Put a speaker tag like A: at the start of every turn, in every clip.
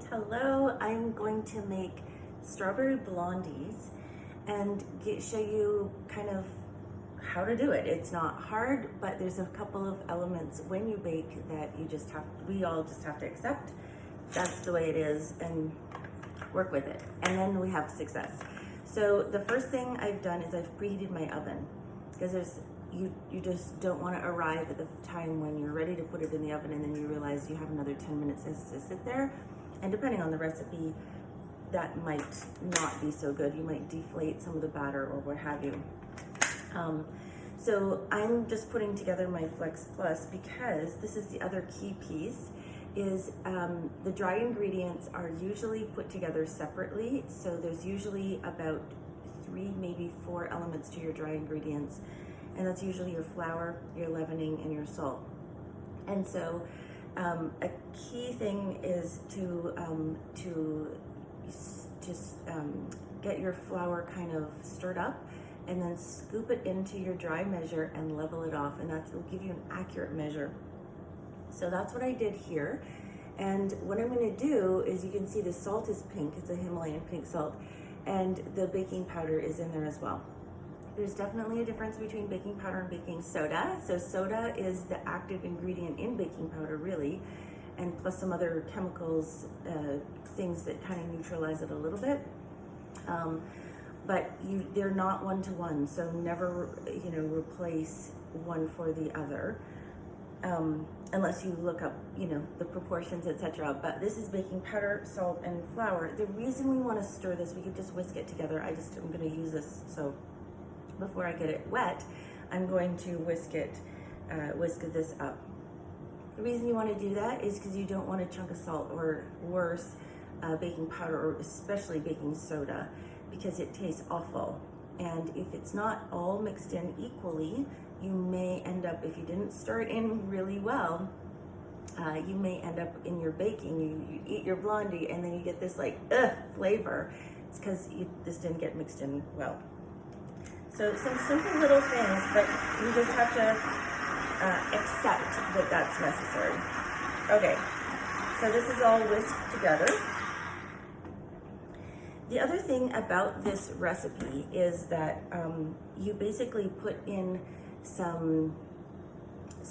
A: Hello, I'm going to make strawberry blondies and show you kind of how to do it. It's not hard, but there's a couple of elements when you bake that we all just have to accept. That's the way it is and work with it. And then we have success. So the first thing I've done is I've preheated my oven because you just don't want to arrive at the time when you're ready to put it in the oven and then you realize you have another 10 minutes to sit there. And depending on the recipe, that might not be so good. You might deflate some of the batter or what have you. So I'm just putting together my Flex Plus because this is the other key piece is the dry ingredients are usually put together separately. So there's usually about 3, maybe 4 elements to your dry ingredients. And that's usually your flour, your leavening, and your salt. And so a key thing is to just get your flour kind of stirred up and then scoop it into your dry measure and level it off, and that will give you an accurate measure. So that's what I did here. And what I'm going to do is, you can see the salt is pink, it's a Himalayan pink salt, and the baking powder is in there as well. There's definitely a difference between baking powder and baking soda. So soda is the active ingredient in baking powder, really, and plus some other chemicals, things that kind of neutralize it a little bit. But they're not one-to-one, so never, replace one for the other, unless you look up, the proportions, etc. But this is baking powder, salt, and flour. The reason we want to stir this, we could just whisk it together. I'm going to use this, so before I get it wet, I'm going to whisk this up. The reason you want to do that is because you don't want a chunk of salt, or worse, baking powder, or especially baking soda, because it tastes awful. And if it's not all mixed in equally, you may end up, if you didn't stir it in really well, you may end up in your baking, you eat your blondie and then you get this flavor. It's because this didn't get mixed in well. So some simple little things, but you just have to accept that that's necessary. Okay, so this is all whisked together. The other thing about this recipe is that you basically put in some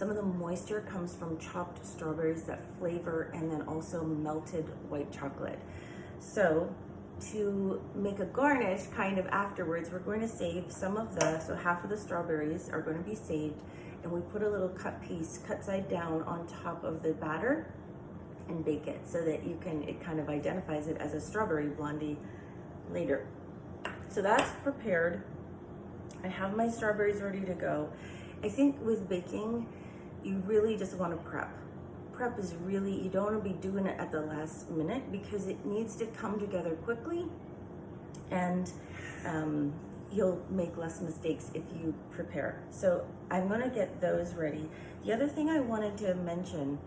A: of the moisture comes from chopped strawberries that flavor, and then also melted white chocolate. So to make a garnish kind of afterwards, we're going to save some of so half of the strawberries are going to be saved, and we put a little cut piece, cut side down, on top of the batter and bake it so that it kind of identifies it as a strawberry blondie later. So that's prepared. I have my strawberries ready to go. I think with baking, you really just want to prep. Prep is really, you don't want to be doing it at the last minute because it needs to come together quickly, and you'll make less mistakes if you prepare. So I'm going to get those ready. The other thing I wanted to mention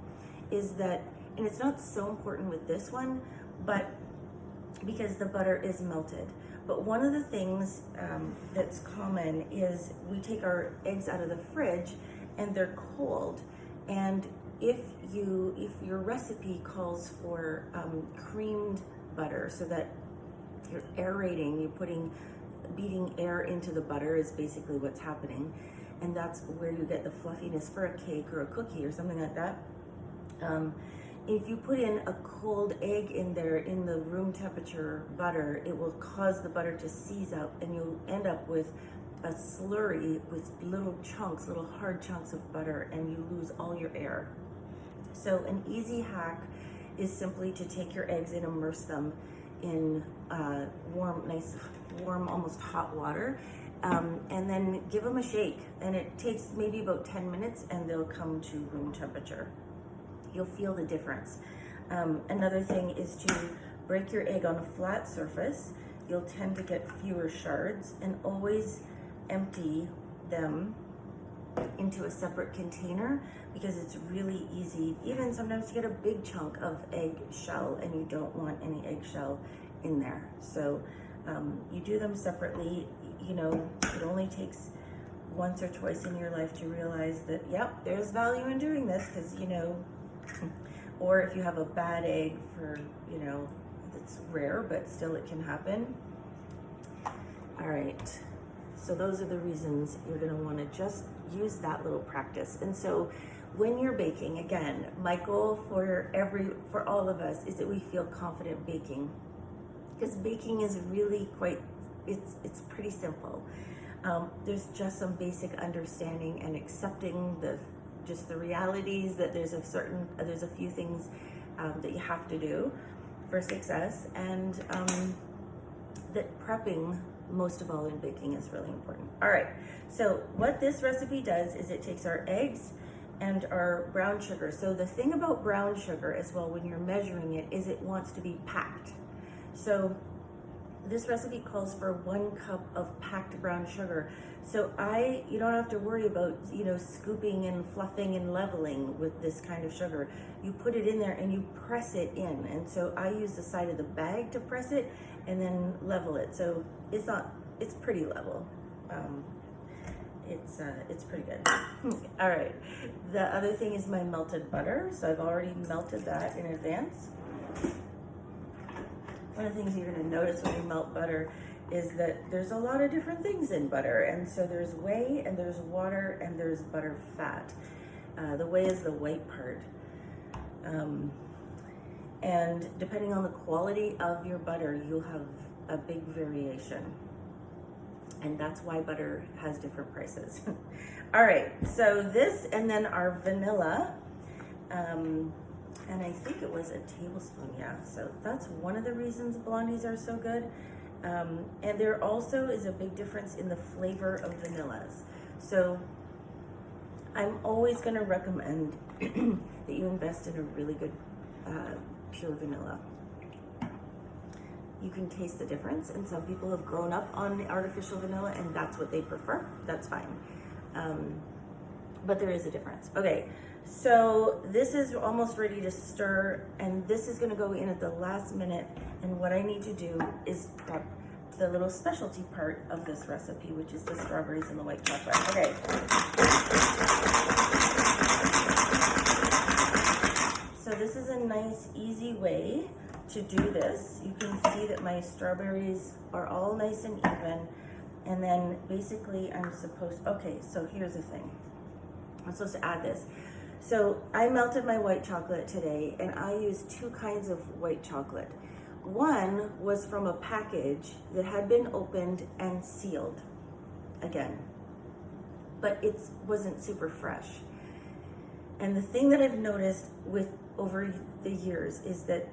A: is that, and it's not so important with this one, but because the butter is melted. But one of the things that's common is we take our eggs out of the fridge and they're cold. And if your recipe calls for creamed butter, so that you're aerating, beating air into the butter is basically what's happening. And that's where you get the fluffiness for a cake or a cookie or something like that. If you put in a cold egg in there in the room temperature butter, it will cause the butter to seize up, and you'll end up with a slurry with little hard chunks of butter, and you lose all your air. So an easy hack is simply to take your eggs and immerse them in nice warm, almost hot water, and then give them a shake. And it takes maybe about 10 minutes, and they'll come to room temperature. You'll feel the difference. Another thing is to break your egg on a flat surface. You'll tend to get fewer shards, and always empty them into a separate container, because it's really easy, even sometimes, to get a big chunk of egg shell, and you don't want any eggshell in there. So you do them separately. It only takes once or twice in your life to realize that, yep, there's value in doing this, because or if you have a bad egg for, you know, it's rare, but still it can happen. All right, so those are the reasons you're gonna wanna just use that little practice. And so when you're baking, again, my goal for all of us is that we feel confident baking, because baking is really it's pretty simple. There's just some basic understanding and accepting just the realities that there's a few things that you have to do for success, and that prepping, most of all in baking, is really important. All right, so what this recipe does is it takes our eggs and our brown sugar. So the thing about brown sugar as well, when you're measuring it, is it wants to be packed. So this recipe calls for 1 cup of packed brown sugar. So you don't have to worry about, you know, scooping and fluffing and leveling with this kind of sugar. You put it in there and you press it in. And so I use the side of the bag to press it and then level it. So it's pretty level. It's pretty good. All right, the other thing is my melted butter. So I've already melted that in advance. One of the things you're going to notice when you melt butter is that there's a lot of different things in butter. And so there's whey, and there's water, and there's butter fat. The whey is the white part. And depending on the quality of your butter, you'll have a big variation. And that's why butter has different prices. All right, so this, and then our vanilla. And I think it was a tablespoon, yeah. So that's one of the reasons Blondies are so good. And there also is a big difference in the flavor of vanillas. So I'm always gonna recommend that you invest in a really good pure vanilla. You can taste the difference, and some people have grown up on the artificial vanilla and that's what they prefer. That's fine. But there is a difference. Okay, so this is almost ready to stir, and this is gonna go in at the last minute. And what I need to do is prep the little specialty part of this recipe, which is the strawberries and the white chocolate. Okay. So this is a nice, easy way to do this. You can see that my strawberries are all nice and even. And then basically okay, so here's the thing. I'm supposed to add this. So I melted my white chocolate today, and I used 2 kinds of white chocolate. One was from a package that had been opened and sealed again, but it wasn't super fresh. And the thing that I've noticed over the years is that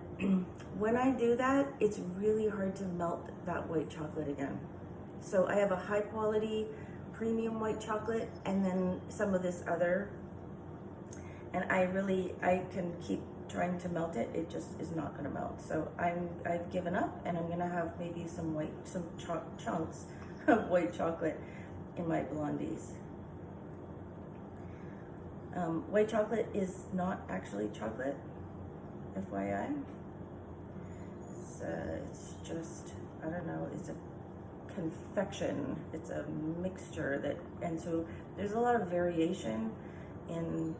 A: when I do that, it's really hard to melt that white chocolate again. So I have a high quality premium white chocolate and then some of this other, and I can keep trying to melt it. It just is not gonna melt. So I've given up, and I'm gonna have maybe some chunks of white chocolate in my Blondies. White chocolate is not actually chocolate, FYI. It's just, I don't know, it's a confection. It's a mixture and so there's a lot of variation in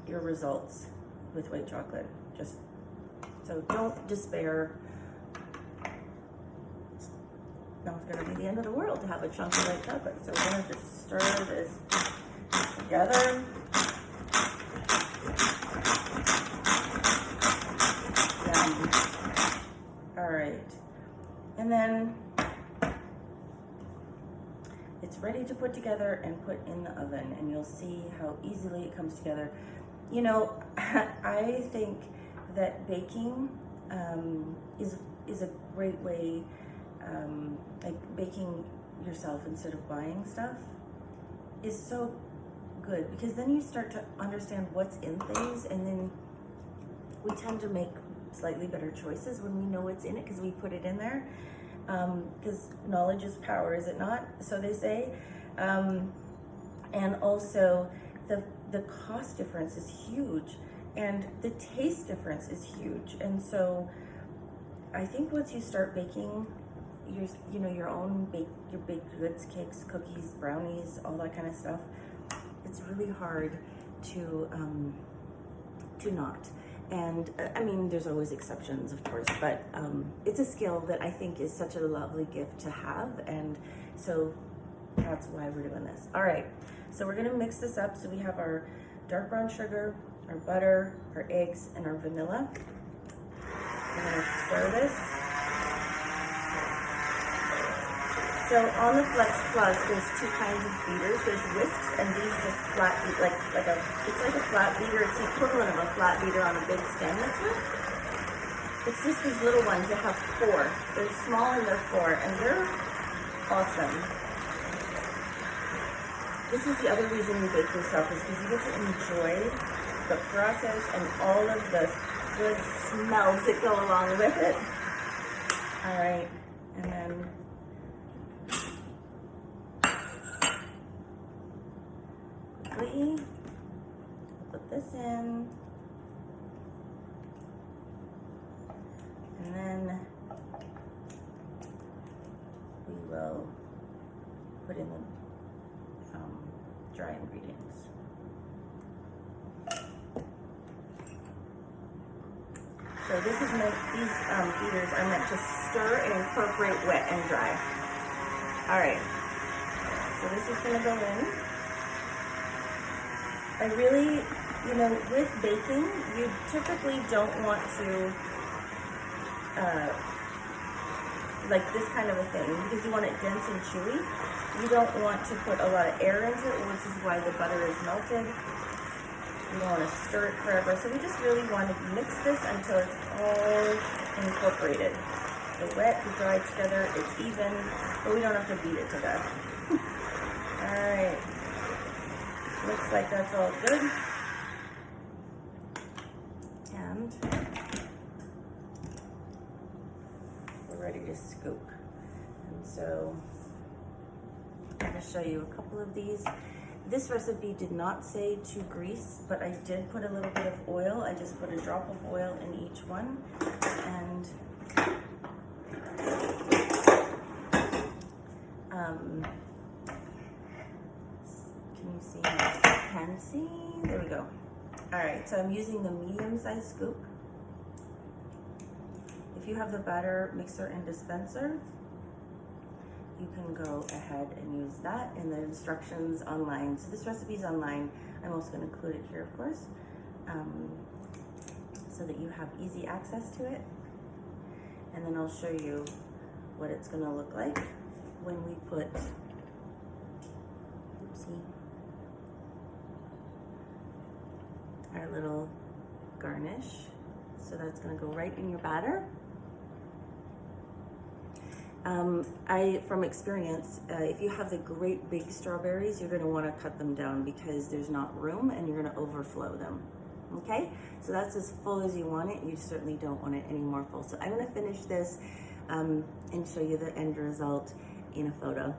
A: your results with white chocolate. So don't despair. It's not gonna be the end of the world to have a chunk of white chocolate. So we're gonna just stir this together. All right, and then it's ready to put together and put in the oven, and you'll see how easily it comes together. You know, I think that baking is a great way, like baking yourself instead of buying stuff is so good, because then you start to understand what's in things, and then we tend to make slightly better choices when we know what's in it because we put it in there. Because knowledge is power, is it not? So they say. And also the cost difference is huge, and the taste difference is huge. And so I think once you start baking your own baked goods, cakes, cookies, brownies, all that kind of stuff, it's really hard to not. And I mean, there's always exceptions, of course, but it's a skill that I think is such a lovely gift to have. And so that's why we're doing this. All right, so we're gonna mix this up. So we have our dark brown sugar, our butter, our eggs, and our vanilla. We're gonna stir this. So on the Flex Plus, there's two kinds of beaters. There's whisks, and these just flat beat, it's like a flat beater. It's the equivalent of a flat beater on a big Stanley cup. It's just these little ones that have 4. They're small and they're 4, and they're awesome. This is the other reason you bake yourself, is because you get to enjoy the process and all of the good smells that go along with it. All right, and then quickly put this in, and then we will put in the dry ingredients. So this is these beaters are meant to stir and incorporate wet and dry. All right, so this is gonna go in. I really, with baking, you typically don't want to, like this kind of a thing, because you want it dense and chewy. You don't want to put a lot of air into it, which is why the butter is melted. You don't want to stir it forever. So we just really want to mix this until it's all incorporated. The wet, the dry together, it's even, but we don't have to beat it to death. All right. Looks like that's all good. And we're ready to scoop. And so I'm going to show you a couple of these. This recipe did not say to grease, but I did put a little bit of oil. I just put a drop of oil in each one. And can you see? I can see. There we go. All right, so I'm using the medium-sized scoop. If you have the batter mixer and dispenser, you can go ahead and use that in the instructions online. So this recipe is online. I'm also going to include it here, of course, so that you have easy access to it. And then I'll show you what it's going to look like when we put, oopsie, our little garnish. So that's going to go right in your batter. From experience, if you have the great big strawberries, you're going to want to cut them down because there's not room and you're going to overflow them. Okay, so that's as full as you want it. You certainly don't want it any more full. So I'm going to finish this and show you the end result in a photo.